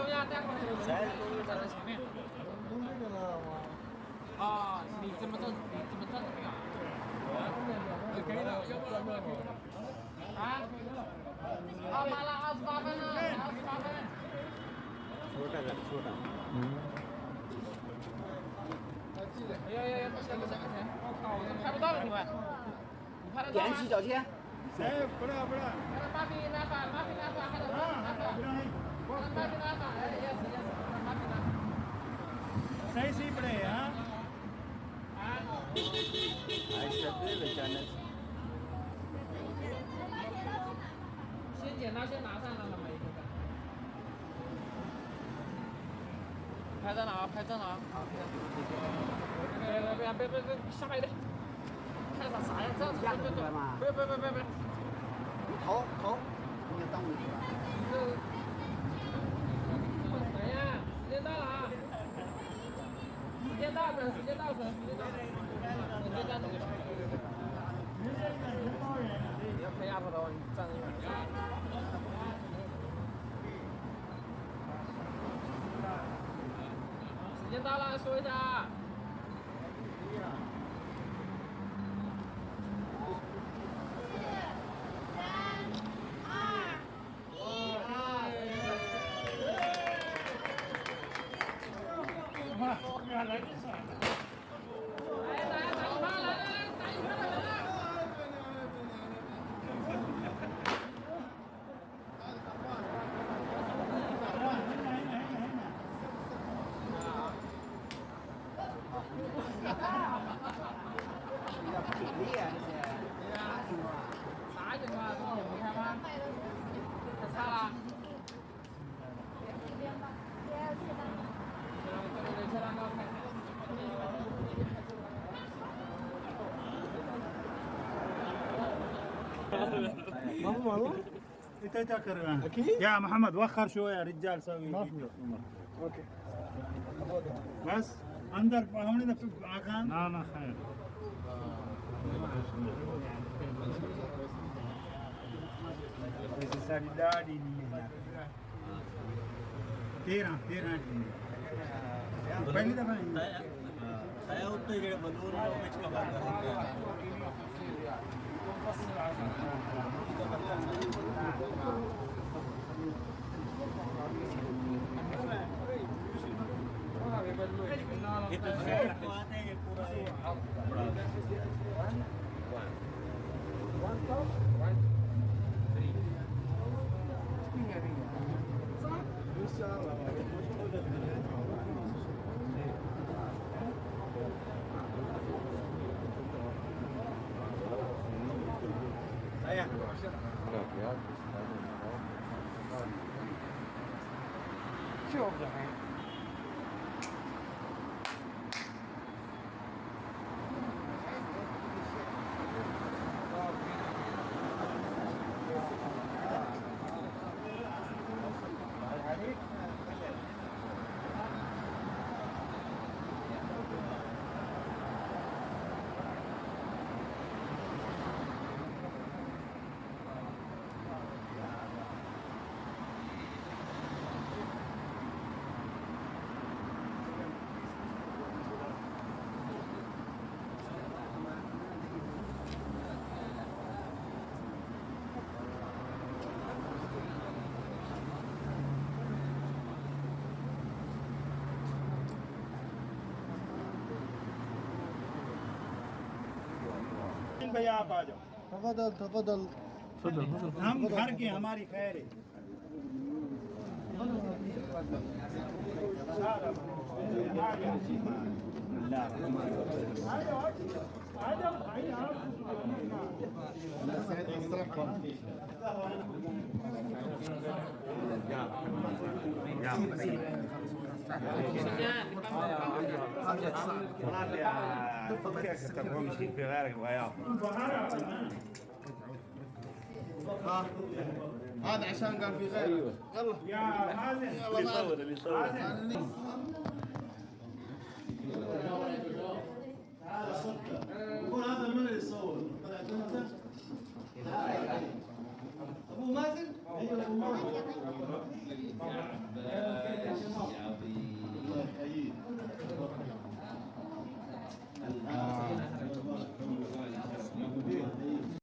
东亚带过来的人站在前面。弄这个了吗？啊，你怎么站？你怎么站的那个？可以的，要不然可以的。啊？马了28分了，28分。说这个说的。哎，不行，我靠，我这拍不到了，你们。你拍得到吗？踮起脚尖。哎，不来。马菲拿法，还有马菲拿法，哎，yes，马菲拿法。谁不来啊？还是对了，真的是。先剪刀先拿上来了吗？一个个。拍在哪？拍正了。别，下一点。看啥呀？这样子别。头，你要当我去吧。等一下，时间到了啊！时间到，等时间到。你别站这里。你要拍压迫的话，你站这边。时间到了，说一下。来，打一发，来，打一发的人啊！要体力啊，这些。啥情况？这么不开吗？太差了。这个蛋糕开。ماما انت تاكل اكيد يا محمد وخر شويه يا رجال سوي ما في اوكي بس اندر هون في مكان لا خير necessariedade तेरह पहली दफा saya utuh kayak balur which cover itu kuatnya ya saya भैया आप आ जाओ तफदल हम घर के हमारी खैर है هذا عشان قال في غيره. يلا يا مازن يلا اللي يصور